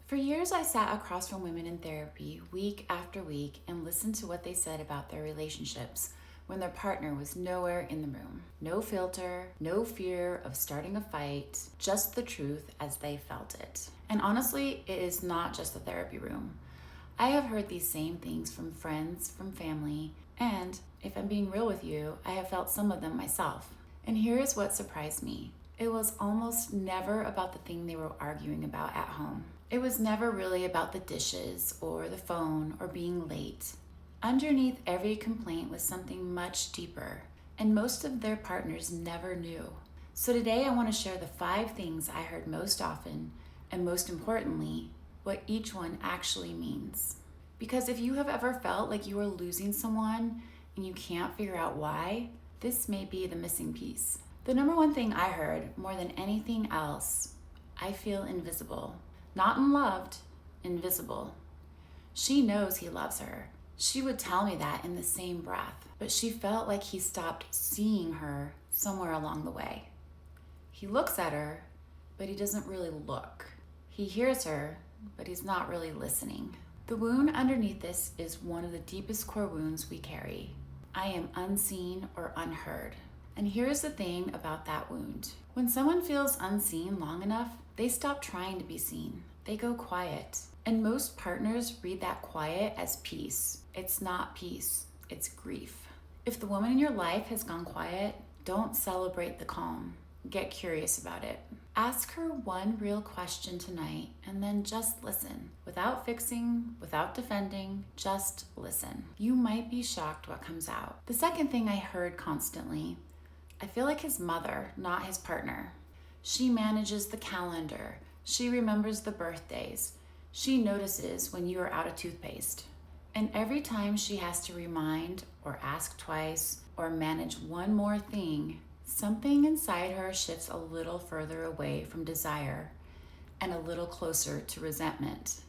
For years, I sat across from women in therapy week after week and listened to what they said about their relationships when their partner was nowhere in the room. No filter, no fear of starting a fight, just the truth as they felt it. And honestly, it is not just the therapy room. I have heard these same things from friends, from family, and if I'm being real with you, I have felt some of them myself. And here is what surprised me. It was almost never about the thing they were arguing about at home. It was never really about the dishes or the phone or being late. Underneath every complaint was something much deeper, and most of their partners never knew. So today I want to share the 5 things I heard most often, and most importantly, what each one actually means. Because if you have ever felt like you are losing someone and you can't figure out why, this may be the missing piece. The number one thing I heard more than anything else, I feel invisible. Not unloved, invisible. She knows he loves her. She would tell me that in the same breath, but she felt like he stopped seeing her somewhere along the way. He looks at her, but he doesn't really look. He hears her, but he's not really listening. The wound underneath this is one of the deepest core wounds we carry. I am unseen or unheard. And here's the thing about that wound. When someone feels unseen long enough, they stop trying to be seen. They go quiet. And most partners read that quiet as peace. It's not peace, it's grief. If the woman in your life has gone quiet, don't celebrate the calm. Get curious about it. Ask her one real question tonight and then just listen. Without fixing, without defending, just listen. You might be shocked what comes out. The second thing I heard constantly, I feel like his mother, not his partner. She manages the calendar. She remembers the birthdays. She notices when you are out of toothpaste. And every time she has to remind or ask twice or manage one more thing, something inside her shifts a little further away from desire and a little closer to resentment.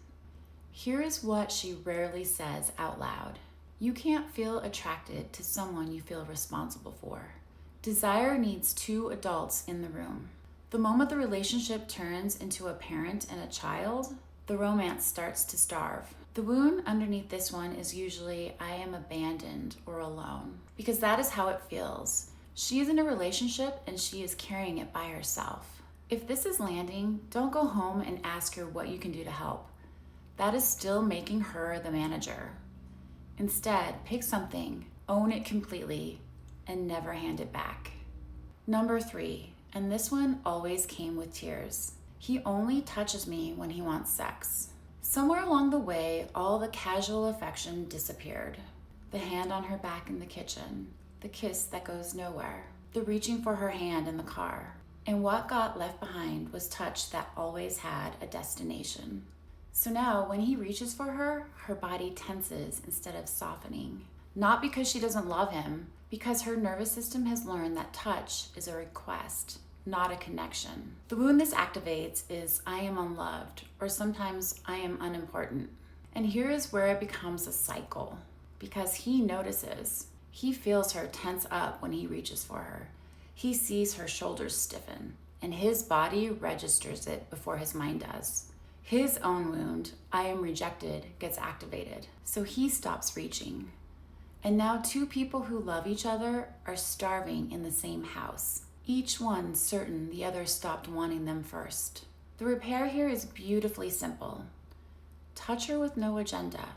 Here is what she rarely says out loud. You can't feel attracted to someone you feel responsible for. Desire needs 2 adults in the room. The moment the relationship turns into a parent and a child, the romance starts to starve. The wound underneath this one is usually, I am abandoned or alone, because that is how it feels. She is in a relationship and she is carrying it by herself. If this is landing, don't go home and ask her what you can do to help. That is still making her the manager. Instead, pick something, own it completely, and never hand it back. Number 3, and this one always came with tears. He only touches me when he wants sex. Somewhere along the way, all the casual affection disappeared. The hand on her back in the kitchen, the kiss that goes nowhere, the reaching for her hand in the car. And what got left behind was touch that always had a destination. So now when he reaches for her, her body tenses instead of softening. Not because she doesn't love him, because her nervous system has learned that touch is a request, not a connection. The wound this activates is I am unloved, or sometimes I am unimportant. And here is where it becomes a cycle, because he notices. He feels her tense up when he reaches for her. He sees her shoulders stiffen, and his body registers it before his mind does. His own wound, I am rejected, gets activated. So he stops reaching. And now 2 people who love each other are starving in the same house. Each one certain the other stopped wanting them first. The repair here is beautifully simple. Touch her with no agenda.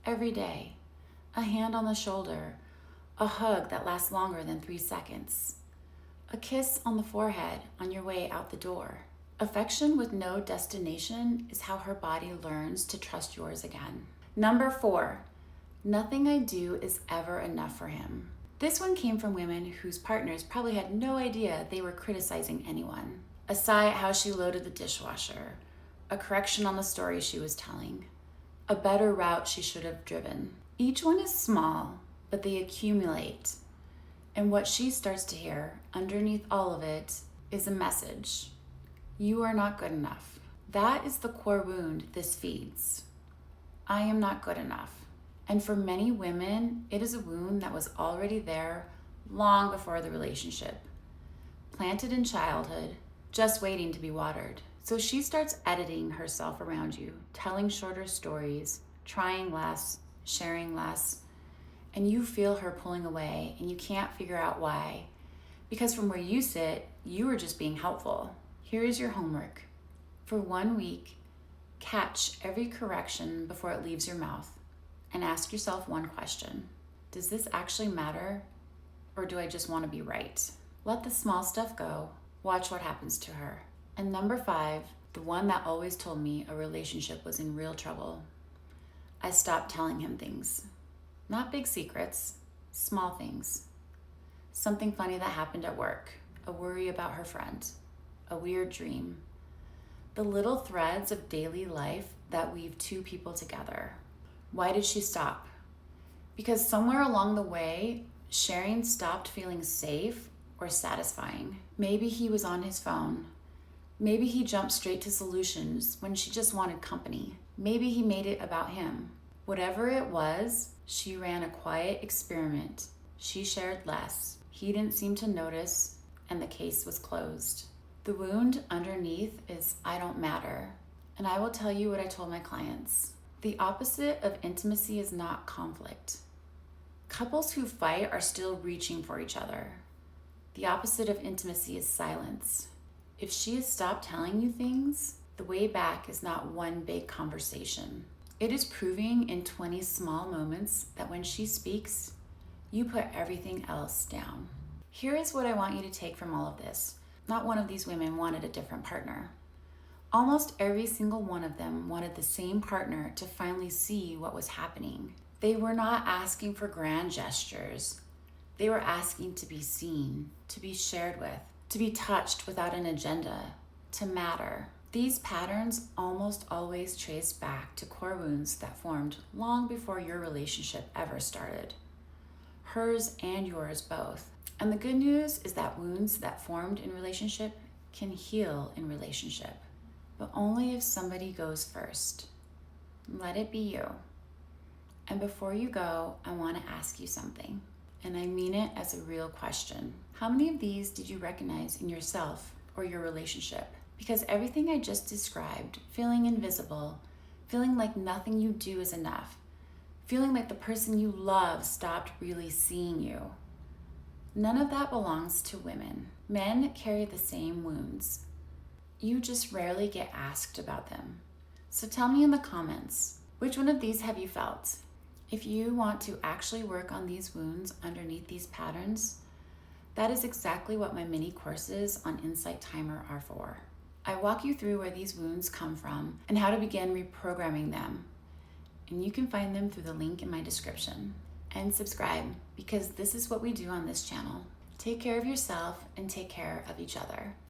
Every day. A hand on the shoulder. A hug that lasts longer than 3 seconds. A kiss on the forehead on your way out the door. Affection with no destination is how her body learns to trust yours again. Number 4, nothing I do is ever enough for him. This one came from women whose partners probably had no idea they were criticizing anyone. A sigh at how she loaded the dishwasher. A correction on the story she was telling. A better route she should have driven. Each one is small, but they accumulate. And what she starts to hear underneath all of it is a message. You are not good enough. That is the core wound this feeds. I am not good enough. And for many women, it is a wound that was already there long before the relationship. Planted in childhood, just waiting to be watered. So she starts editing herself around you, telling shorter stories, trying less, sharing less, and you feel her pulling away and you can't figure out why. Because from where you sit, you are just being helpful. Here is your homework. For 1 week, catch every correction before it leaves your mouth and ask yourself one question. Does this actually matter, or do I just want to be right? Let the small stuff go. Watch what happens to her. And number 5, the one that always told me a relationship was in real trouble. I stopped telling him things. Not big secrets, small things. Something funny that happened at work, a worry about her friend, a weird dream. The little threads of daily life that weave two people together. Why did she stop? Because somewhere along the way, sharing stopped feeling safe or satisfying. Maybe he was on his phone. Maybe he jumped straight to solutions when she just wanted company. Maybe he made it about him. Whatever it was, she ran a quiet experiment. She shared less. He didn't seem to notice, and the case was closed. The wound underneath is I don't matter. And I will tell you what I told my clients. The opposite of intimacy is not conflict. Couples who fight are still reaching for each other. The opposite of intimacy is silence. If she has stopped telling you things, the way back is not one big conversation. It is proving in 20 small moments that when she speaks, you put everything else down. Here is what I want you to take from all of this. Not one of these women wanted a different partner. Almost every single one of them wanted the same partner to finally see what was happening. They were not asking for grand gestures. They were asking to be seen, to be shared with, to be touched without an agenda, to matter. These patterns almost always trace back to core wounds that formed long before your relationship ever started. Hers and yours both. And the good news is that wounds that formed in relationship can heal in relationship, but only if somebody goes first. Let it be you. And before you go, I want to ask you something, and I mean it as a real question. How many of these did you recognize in yourself or your relationship? Because everything I just described, feeling invisible, feeling like nothing you do is enough, feeling like the person you love stopped really seeing you, none of that belongs to women. Men carry the same wounds. You just rarely get asked about them. So tell me in the comments, which one of these have you felt? If you want to actually work on these wounds underneath these patterns, that is exactly what my mini courses on Insight Timer are for. I walk you through where these wounds come from and how to begin reprogramming them. And you can find them through the link in my description. And subscribe, because this is what we do on this channel. Take care of yourself and take care of each other.